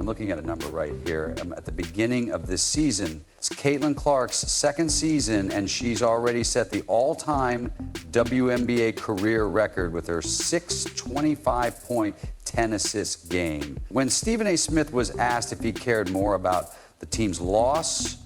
I'm looking at a number right here. At the beginning of this season, it's Caitlin Clark's second season, and she's already set the all-time WNBA career record with her 625-point 10-assist game. When Stephen A. Smith was asked if he cared more about the team's loss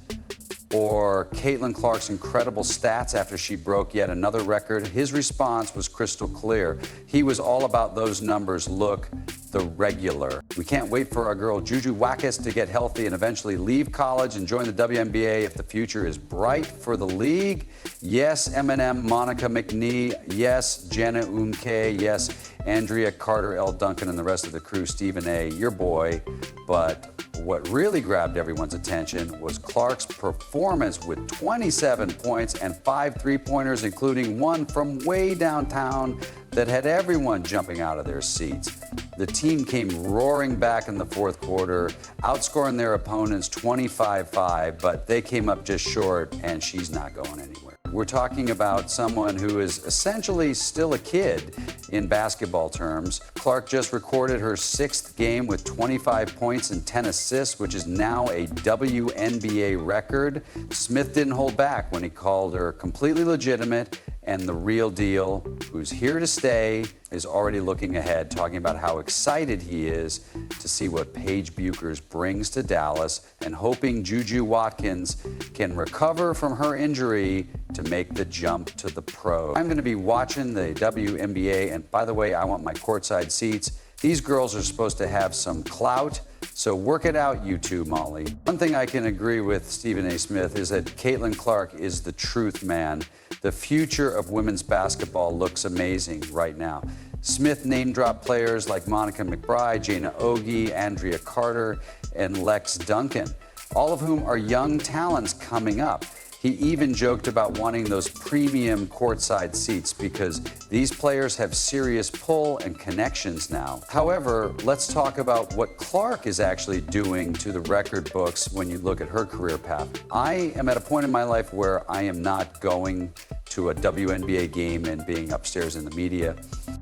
or Caitlin Clark's incredible stats after she broke yet another record, his response was crystal clear. He was all about those numbers. Look, the regular. We can't wait for our girl Juju Watkins to get healthy and eventually leave college and join the WNBA if the future is bright for the league. Yes, Eminem, Monica McNee. Yes, Jenna Umke. Yes, Andrea Carter, L. Duncan, and the rest of the crew. Stephen A., your boy. But what really grabbed everyone's attention was Clark's performance with 27 points and 5 three-pointers, including one from way downtown that had everyone jumping out of their seats. The team came roaring back in the fourth quarter, outscoring their opponents 25-5, but they came up just short, and she's not going anywhere. We're talking about someone who is essentially still a kid in basketball terms. Clark just recorded her 6th game with 25 points and 10 assists, which is now a WNBA record. Smith didn't hold back when he called her completely legitimate and the real deal. Who's here to stay, is already looking ahead, talking about how excited he is to see what Paige Buchers brings to Dallas, and hoping Juju Watkins can recover from her injury to make the jump to the pros. I'm going to be watching the WNBA, and by the way, I want my courtside seats. These girls are supposed to have some clout, so work it out, you two, Molly. One thing I can agree with Stephen A. Smith is that Caitlin Clark is the truth, man. The future of women's basketball looks amazing right now. Smith name-dropped players like Monica McBride, Jana Ogie, Andrea Carter, and Lex Duncan, all of whom are young talents coming up. He even joked about wanting those premium courtside seats because these players have serious pull and connections now. However, let's talk about what Clark is actually doing to the record books when you look at her career path. I am at a point in my life where I am not going to a WNBA game and being upstairs in the media.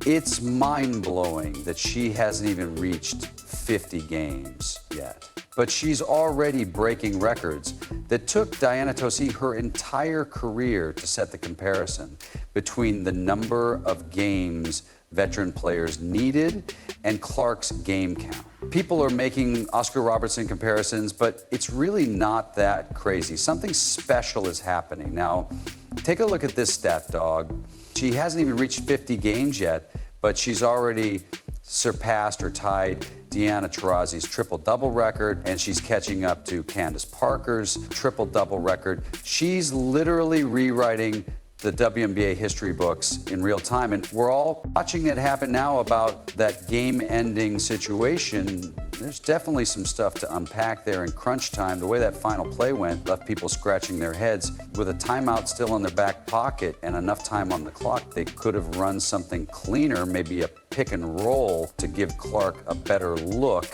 It's mind-blowing that she hasn't even reached 50 games yet. But she's already breaking records that took Diana Taurasi her entire career to set the comparison between the number of games veteran players needed and Clark's game count. People are making Oscar Robertson comparisons, but it's really not that crazy. Something special is happening. Now, take a look at this stat, dog. She hasn't even reached 50 games yet, but she's already surpassed or tied Diana Taurasi's triple-double record, and she's catching up to Candace Parker's triple-double record. She's literally rewriting the WNBA history books in real time, and we're all watching it happen now about that game-ending situation. There's definitely some stuff to unpack there in crunch time. The way that final play went left people scratching their heads. With a timeout still in their back pocket and enough time on the clock, they could have run something cleaner, maybe a pick and roll to give Clark a better look.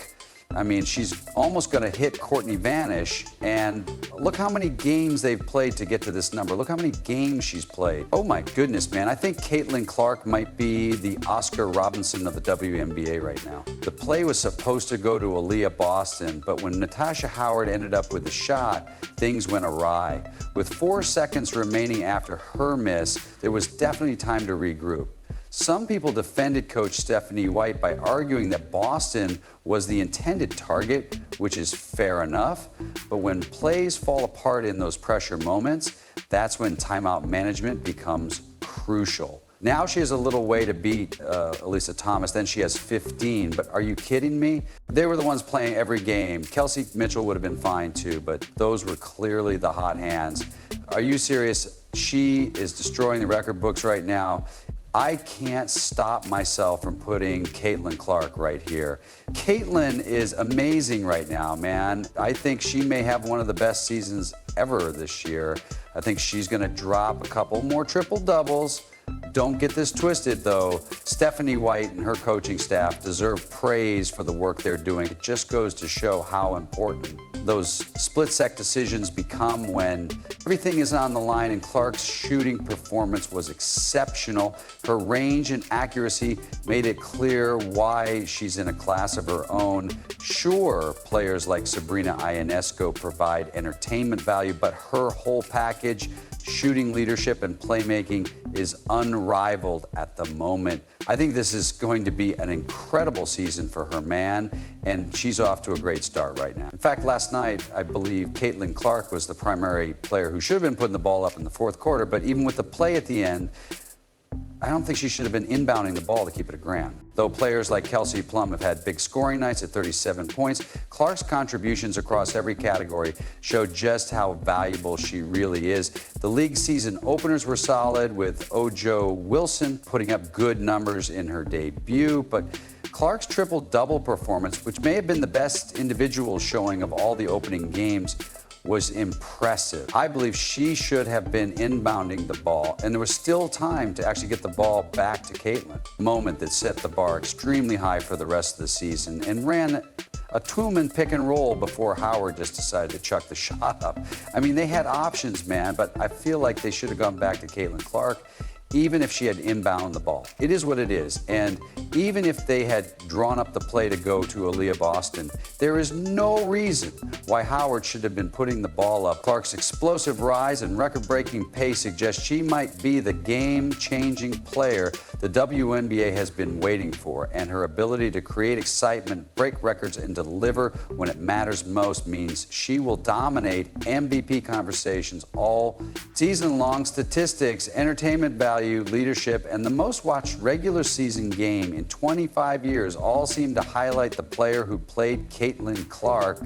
I mean, she's almost going to hit Courtney Vanish, and look how many games they've played to get to this number. Look how many games she's played. Oh my goodness, man. I think Caitlin Clark might be the Oscar Robertson of the WNBA right now. The play was supposed to go to Aaliyah Boston, but when Natasha Howard ended up with the shot, things went awry. With 4 seconds remaining after her miss, there was definitely time to regroup. Some people defended Coach Stephanie White by arguing that Boston was the intended target, which is fair enough. But when plays fall apart in those pressure moments, that's when timeout management becomes crucial. Now she has a little way to beat Elisa Thomas, then she has 15. But are you kidding me? They were the ones playing every game. Kelsey Mitchell would have been fine too, but those were clearly the hot hands. Are you serious? She is destroying the record books right now. I can't stop myself from putting Caitlin Clark right here. Caitlin is amazing right now, man. I think she may have one of the best seasons ever this year. I think she's going to drop a couple more triple-doubles. Don't get this twisted, though. Stephanie White and her coaching staff deserve praise for the work they're doing. It just goes to show how important those split-sec decisions become when everything is on the line, and Clark's shooting performance was exceptional. Her range and accuracy made it clear why she's in a class of her own. Sure, players like Sabrina Ionesco provide entertainment value, but her whole package, shooting leadership and playmaking, is unrivaled at the moment. I think this is going to be an incredible season for her man, and she's off to a great start right now. In fact, last night, I believe Caitlin Clark was the primary player who should have been putting the ball up in the fourth quarter, but even with the play at the end, I don't think she should have been inbounding the ball to keep it a Graham. Though players like Kelsey Plum have had big scoring nights at 37 points, Clark's contributions across every category show just how valuable she really is. The league season openers were solid, with Ojo Wilson putting up good numbers in her debut, but Clark's triple-double performance, which may have been the best individual showing of all the opening games, was impressive. I believe she should have been inbounding the ball, and there was still time to actually get the ball back to Caitlin. A moment that set the bar extremely high for the rest of the season, and ran a two-man pick and roll before Howard just decided to chuck the shot up. I mean, they had options, man, but I feel like they should have gone back to Caitlin Clark, even if she had inbound the ball. It is what it is. And even if they had drawn up the play to go to Aaliyah Boston, there is no reason why Howard should have been putting the ball up. Clark's explosive rise and record-breaking pace suggests she might be the game-changing player the WNBA has been waiting for, and her ability to create excitement, break records, and deliver when it matters most means she will dominate MVP conversations all season long. Statistics, entertainment value, leadership, and the most watched regular season game in 25 years all seem to highlight the player who played Caitlin Clark.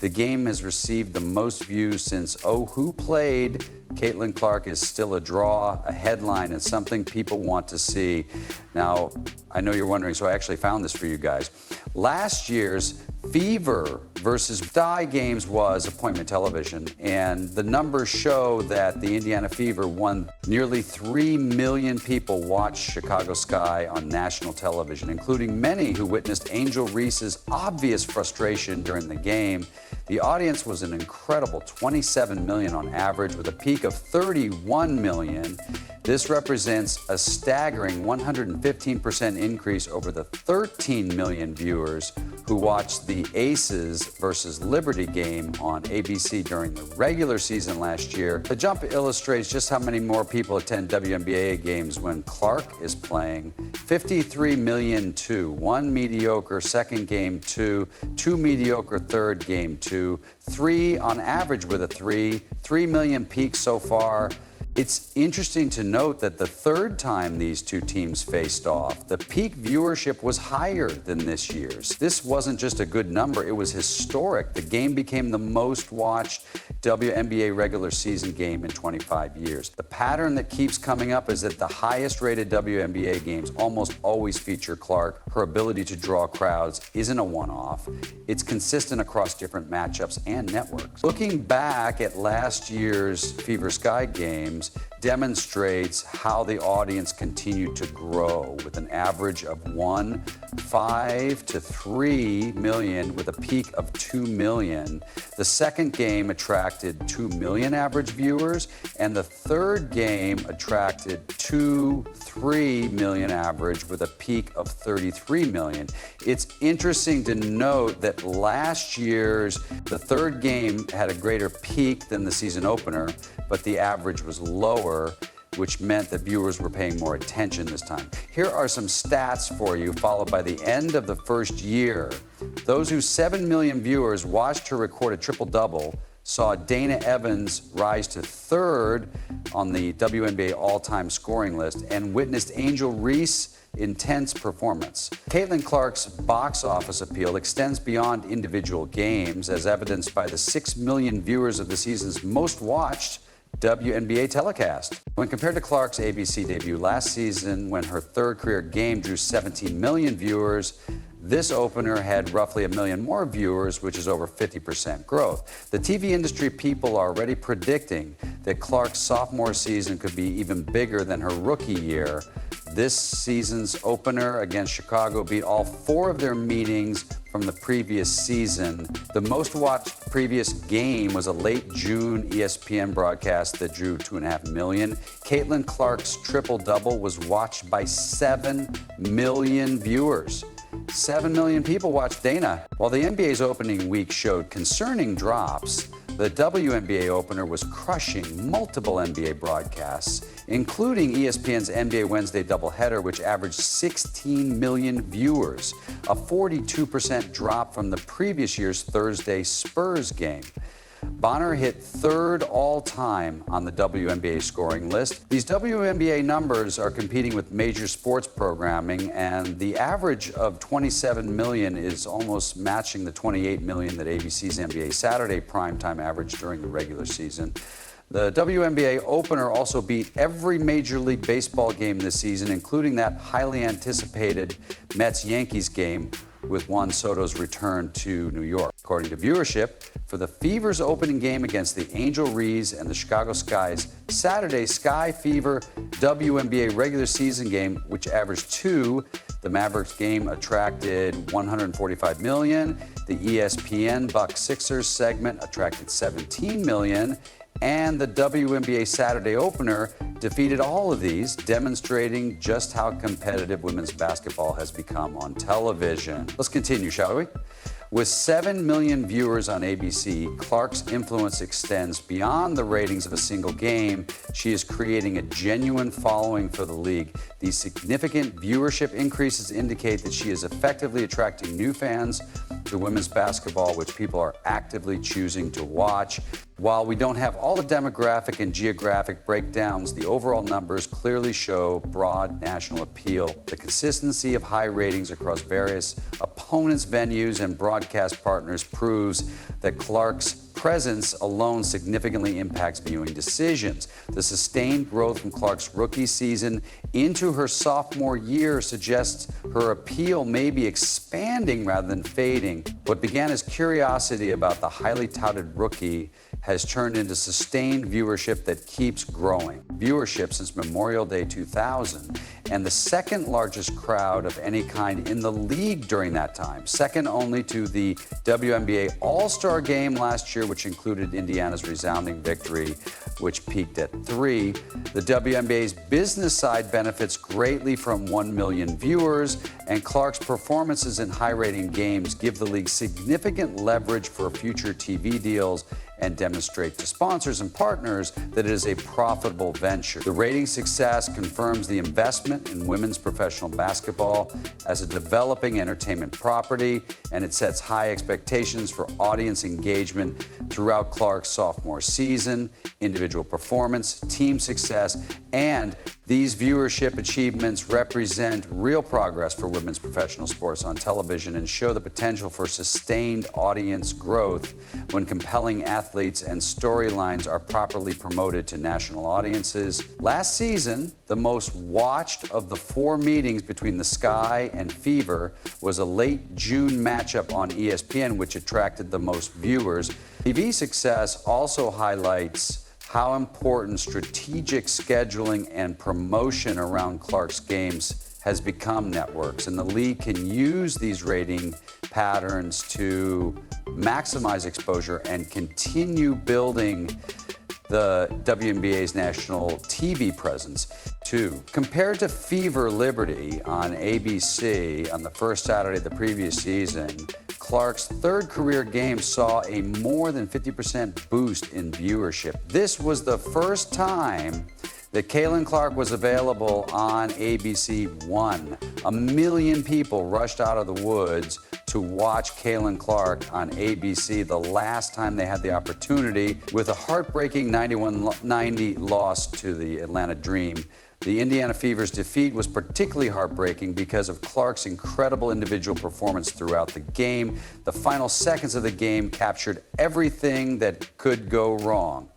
The game has received the most views since Oh Who Played Caitlin Clark is still a draw, a headline, and something people want to see. Now, I know you're wondering, so I actually found this for you guys. Last year's Fever versus Die games was appointment television, and the numbers show that the Indiana Fever won. Nearly 3 million people watched Chicago Sky on national television, including many who witnessed Angel Reese's obvious frustration during the game. The audience was an incredible 27 million on average, with a peak of 31 million. This represents a staggering 115% increase over the 13 million viewers who watched the Aces versus Liberty game on ABC during the regular season last year. The jump illustrates just how many more people attend WNBA games when Clark is playing. 53 million two, one mediocre second game two mediocre third game two, three on average with a 3 million peaks so far. It's interesting to note that the third time these two teams faced off, the peak viewership was higher than this year's. This wasn't just a good number, it was historic. The game became the most watched WNBA regular season game in 25 years. The pattern that keeps coming up is that the highest rated WNBA games almost always feature Clark. Her ability to draw crowds isn't a one-off. It's consistent across different matchups and networks. Looking back at last year's Fever Sky games, demonstrates how the audience continued to grow, with an average of 1.5 to 3 million with a peak of 2 million. The second game attracted 2 million average viewers, and the third game attracted 2-3 million average with a peak of 33 million. It's interesting to note that last year's, the third game had a greater peak than the season opener, but the average was lower, which meant that viewers were paying more attention this time. Here are some stats for you, followed by the end of the first year. Those whose 7 million viewers watched her record a triple-double saw Dana Evans rise to third on the WNBA all-time scoring list and witnessed Angel Reese's intense performance. Caitlin Clark's box office appeal extends beyond individual games, as evidenced by the 6 million viewers of the season's most watched WNBA telecast. When compared to Clark's ABC debut last season, when her third career game drew 17 million viewers, this opener had roughly 1 million more viewers, which is over 50% growth. The TV industry people are already predicting that Clark's sophomore season could be even bigger than her rookie year. This season's opener against Chicago beat all 4 of their meetings from the previous season. The most watched previous game was a late June ESPN broadcast that drew 2.5 million. Caitlin Clark's triple-double was watched by 7 million viewers. 7 million people watched Dana. While the NBA's opening week showed concerning drops, the WNBA opener was crushing multiple NBA broadcasts, including ESPN's NBA Wednesday doubleheader, which averaged 16 million viewers, a 42% drop from the previous year's Thursday Spurs game. Bonner hit 3rd all-time on the WNBA scoring list. These WNBA numbers are competing with major sports programming, and the average of 27 million is almost matching the 28 million that ABC's NBA Saturday primetime averaged during the regular season. The WNBA opener also beat every Major League Baseball game this season, including that highly anticipated Mets-Yankees game with Juan Soto's return to New York. According to Viewership, for the Fever's opening game against the Angel Rees and the Chicago Sky's Saturday Sky Fever WNBA regular season game, which averaged 2, the Mavericks game attracted 145 million. The ESPN Bucks Sixers segment attracted 17 million. And the WNBA Saturday opener defeated all of these, demonstrating just how competitive women's basketball has become on television. Let's continue, shall we? With 7 million viewers on ABC, Clark's influence extends beyond the ratings of a single game. She is creating a genuine following for the league. These significant viewership increases indicate that she is effectively attracting new fans to women's basketball, which people are actively choosing to watch. While we don't have all the demographic and geographic breakdowns, the overall numbers clearly show broad national appeal. The consistency of high ratings across various opponents' venues and broadcast partners proves that Clark's presence alone significantly impacts viewing decisions. The sustained growth from Clark's rookie season into her sophomore year suggests her appeal may be expanding rather than fading. What began as curiosity about the highly touted rookie has turned into sustained viewership that keeps growing. Viewership since Memorial Day 2000, and the second largest crowd of any kind in the league during that time, second only to the WNBA All-Star Game last year, which included Indiana's resounding victory, which peaked at 3. The WNBA's business side benefits greatly from 1 million viewers, and Clark's performances in high-rating games give the league significant leverage for future TV deals and demonstrate to sponsors and partners that it is a profitable venture. The rating success confirms the investment in women's professional basketball as a developing entertainment property, and it sets high expectations for audience engagement throughout Clark's sophomore season, individual performance, team success, and these viewership achievements represent real progress for women's professional sports on television and show the potential for sustained audience growth when compelling athletes and storylines are properly promoted to national audiences. Last season, the most watched of the 4 meetings between the Sky and Fever was a late June matchup on ESPN, which attracted the most viewers. TV success also highlights how important strategic scheduling and promotion around Clark's games has become networks, and the league can use these rating patterns to maximize exposure and continue building the WNBA's national TV presence. 2. Compared to Fever Liberty on ABC on the first Saturday of the previous season, Clark's 3rd career game saw a more than 50% boost in viewership. This was the first time that Caitlin Clark was available on ABC 1. 1 million people rushed out of the woods to watch Caitlin Clark on ABC the last time they had the opportunity, with a heartbreaking 91-90 loss to the Atlanta Dream. The Indiana Fever's defeat was particularly heartbreaking because of Clark's incredible individual performance throughout the game. The final seconds of the game captured everything that could go wrong.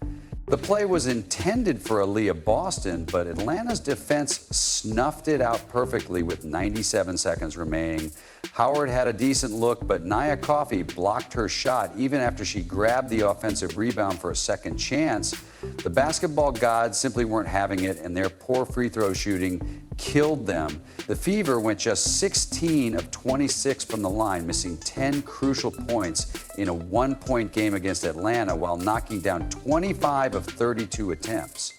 The play was intended for Aaliyah Boston, but Atlanta's defense snuffed it out perfectly with 97 seconds remaining. Howard had a decent look, but Nia Coffey blocked her shot even after she grabbed the offensive rebound for a second chance. The basketball gods simply weren't having it, and their poor free throw shooting killed them. The Fever went just 16 of 26 from the line, missing 10 crucial points in a one-point game against Atlanta while knocking down 25 of 32 attempts.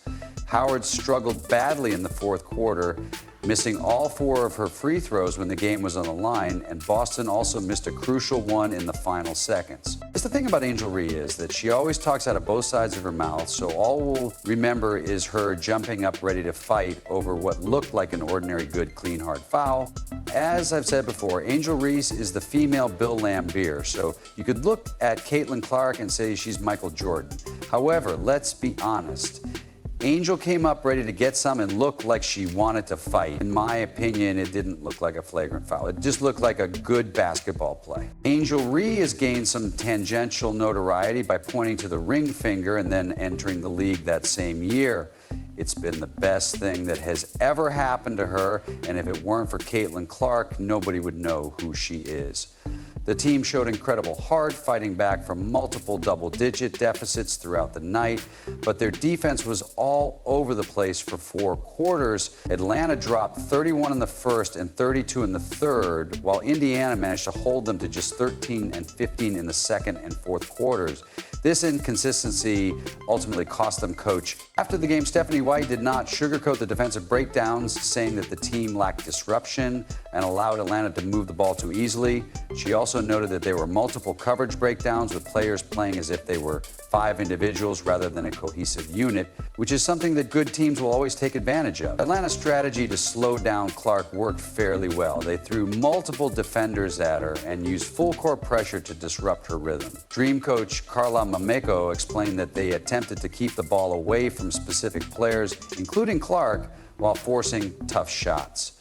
Howard struggled badly in the fourth quarter, missing all 4 of her free throws when the game was on the line, and Boston also missed a crucial one in the final seconds. The thing about Angel Reese is that she always talks out of both sides of her mouth, so all we'll remember is her jumping up ready to fight over what looked like an ordinary good, clean, hard foul. As I've said before, Angel Reese is the female Bill Laimbeer, so you could look at Caitlin Clark and say she's Michael Jordan. However, let's be honest. Angel came up ready to get some and looked like she wanted to fight. In my opinion, it didn't look like a flagrant foul. It just looked like a good basketball play. Angel Reese has gained some tangential notoriety by pointing to the ring finger and then entering the league that same year. It's been the best thing that has ever happened to her, and if it weren't for Caitlin Clark, nobody would know who she is. The team showed incredible heart, fighting back from multiple double-digit deficits throughout the night, but their defense was all over the place for 4 quarters. Atlanta dropped 31 in the first and 32 in the third, while Indiana managed to hold them to just 13 and 15 in the second and fourth quarters. This inconsistency ultimately cost them coach. After the game, Stephanie White did not sugarcoat the defensive breakdowns, saying that the team lacked disruption and allowed Atlanta to move the ball too easily. She also noted that there were multiple coverage breakdowns with players playing as if they were 5 individuals rather than a cohesive unit, which is something that good teams will always take advantage of. Atlanta's strategy to slow down Clark worked fairly well. They threw multiple defenders at her and used full court pressure to disrupt her rhythm. Dream coach Carla Mameko explained that they attempted to keep the ball away from specific players, including Clark, while forcing tough shots.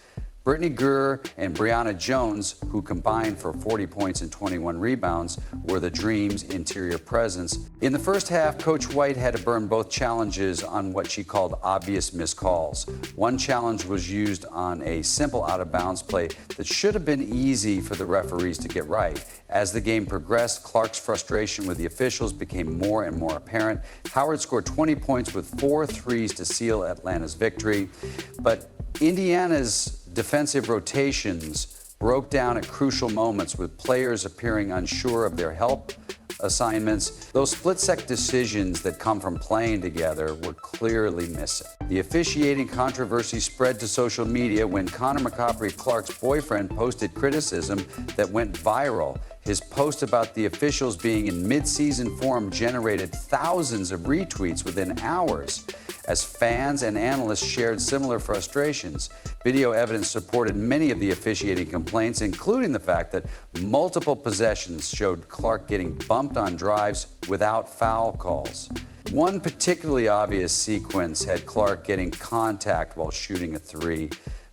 Brittany Gurr and Brianna Jones, who combined for 40 points and 21 rebounds, were the Dream's interior presence. In the first half, Coach White had to burn both challenges on what she called obvious missed calls. One challenge was used on a simple out-of-bounds play that should have been easy for the referees to get right. As the game progressed, Clark's frustration with the officials became more and more apparent. Howard scored 20 points with 4 threes to seal Atlanta's victory, but Indiana's defensive rotations broke down at crucial moments with players appearing unsure of their help assignments. Those split-second decisions that come from playing together were clearly missing. The officiating controversy spread to social media when Connor McCaffrey, Clark's boyfriend, posted criticism that went viral. His post about the officials being in mid-season form generated thousands of retweets within hours, as fans and analysts shared similar frustrations. Video evidence supported many of the officiating complaints, including the fact that multiple possessions showed Clark getting bumped on drives without foul calls. One particularly obvious sequence had Clark getting contact while shooting a 3,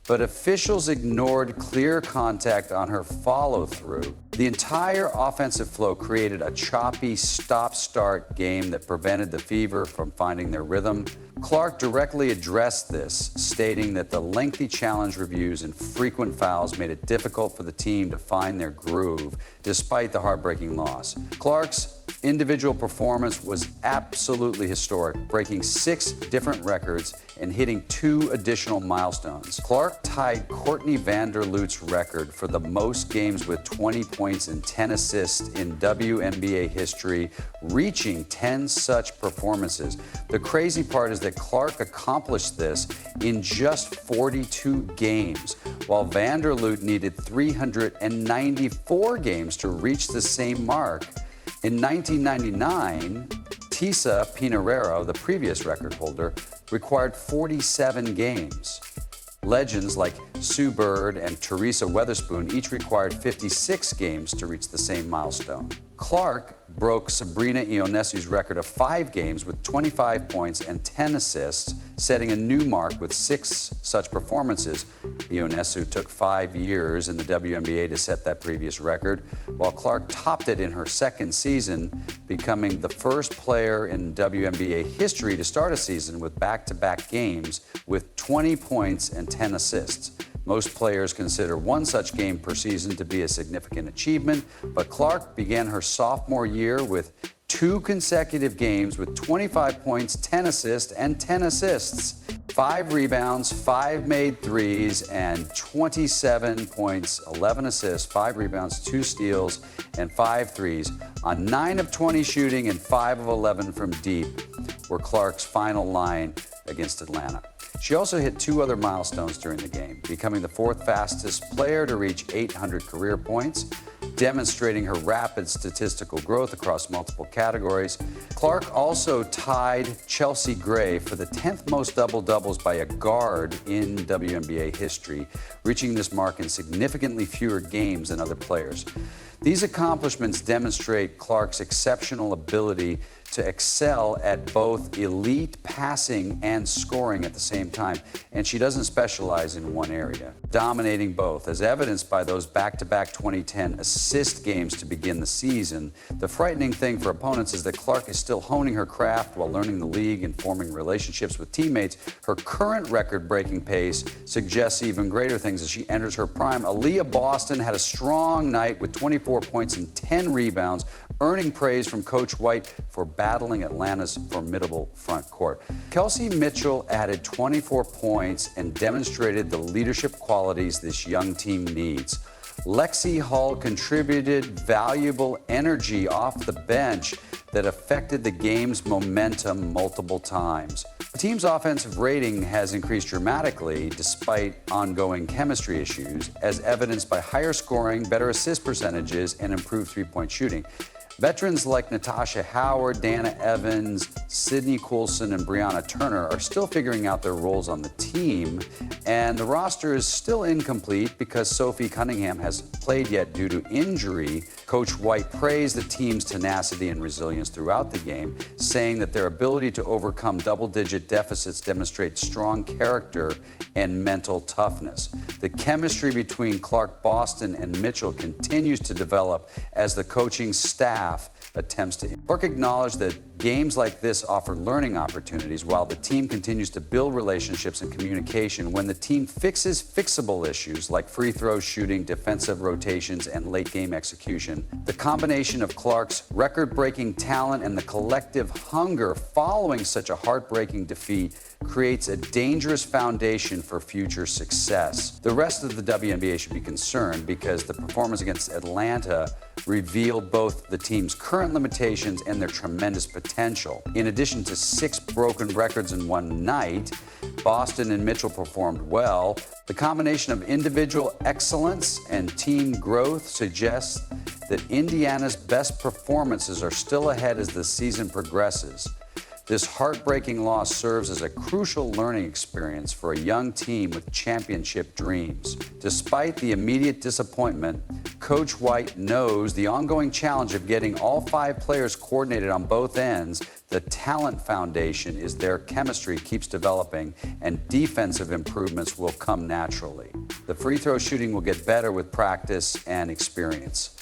but officials ignored clear contact on her follow-through. The entire offensive flow created a choppy stop-start game that prevented the Fever from finding their rhythm. Clark directly addressed this, stating that the lengthy challenge reviews and frequent fouls made it difficult for the team to find their groove, despite the heartbreaking loss. Clark's individual performance was absolutely historic, breaking 6 different records and hitting 2 additional milestones. Clark tied Courtney Vanderloot's record for the most games with 20 points and 10 assists in WNBA history, reaching 10 such performances. The crazy part is that Clark accomplished this in just 42 games, while Vanderloot needed 394 games to reach the same mark. In 1999, Tisa Pinheiro, the previous record holder, required 47 games. Legends like Sue Bird and Teresa Weatherspoon each required 56 games to reach the same milestone. Clark broke Sabrina Ionessu's record of 5 games with 25 points and 10 assists, setting a new mark with 6 such performances. Ionessu took 5 years in the WNBA to set that previous record, while Clark topped it in her second season, becoming the first player in WNBA history to start a season with back-to-back games with 20 points and 10 assists. Most players consider one such game per season to be a significant achievement, but Clark began her sophomore year with 2 consecutive games with 25 points, 10 assists, and 10 assists, 5 rebounds, 5 made threes, and 27 points, 11 assists, 5 rebounds, 2 steals, and 5 threes on 9 of 20 shooting and 5 of 11 from deep were Clark's final line against Atlanta. She also hit 2 other milestones during the game, becoming the 4th fastest player to reach 800 career points, demonstrating her rapid statistical growth across multiple categories. Clark also tied Chelsea Gray for the 10th most double-doubles by a guard in WNBA history, reaching this mark in significantly fewer games than other players. These accomplishments demonstrate Clark's exceptional ability to excel at both elite passing and scoring at the same time, and she doesn't specialize in one area, dominating both, as evidenced by those back-to-back 2010 assist games to begin the season. The frightening thing for opponents is that Clark is still honing her craft while learning the league and forming relationships with teammates. Her current record-breaking pace suggests even greater things as she enters her prime. Aaliyah Boston had a strong night with 24 points and 10 rebounds, earning praise from Coach White for battling Atlanta's formidable front court. Kelsey Mitchell added 24 points and demonstrated the leadership qualities this young team needs. Lexi Hull contributed valuable energy off the bench that affected the game's momentum multiple times. The team's offensive rating has increased dramatically despite ongoing chemistry issues, as evidenced by higher scoring, better assist percentages, and improved three-point shooting. Veterans like Natasha Howard, Dana Evans, Sydney Coulson, and Brianna Turner are still figuring out their roles on the team, and the roster is still incomplete because Sophie Cunningham hasn't played yet due to injury. Coach White praised the team's tenacity and resilience throughout the game, saying that their ability to overcome double-digit deficits demonstrates strong character and mental toughness. The chemistry between Clark Boston and Mitchell continues to develop as the coaching staff attempts to. Clark acknowledged that games like this offer learning opportunities while the team continues to build relationships and communication. When the team fixes fixable issues like free throw shooting, defensive rotations, and late game execution, the combination of Clark's record-breaking talent and the collective hunger following such a heartbreaking defeat creates a dangerous foundation for future success. The rest of the WNBA should be concerned because the performance against Atlanta revealed both the team's current limitations and their tremendous potential. In addition to 6 broken records in one night, Boston and Mitchell performed well. The combination of individual excellence and team growth suggests that Indiana's best performances are still ahead as the season progresses. This heartbreaking loss serves as a crucial learning experience for a young team with championship dreams. Despite the immediate disappointment, Coach White knows the ongoing challenge of getting all 5 players coordinated on both ends. The talent foundation is there, chemistry keeps developing, and defensive improvements will come naturally. The free throw shooting will get better with practice and experience.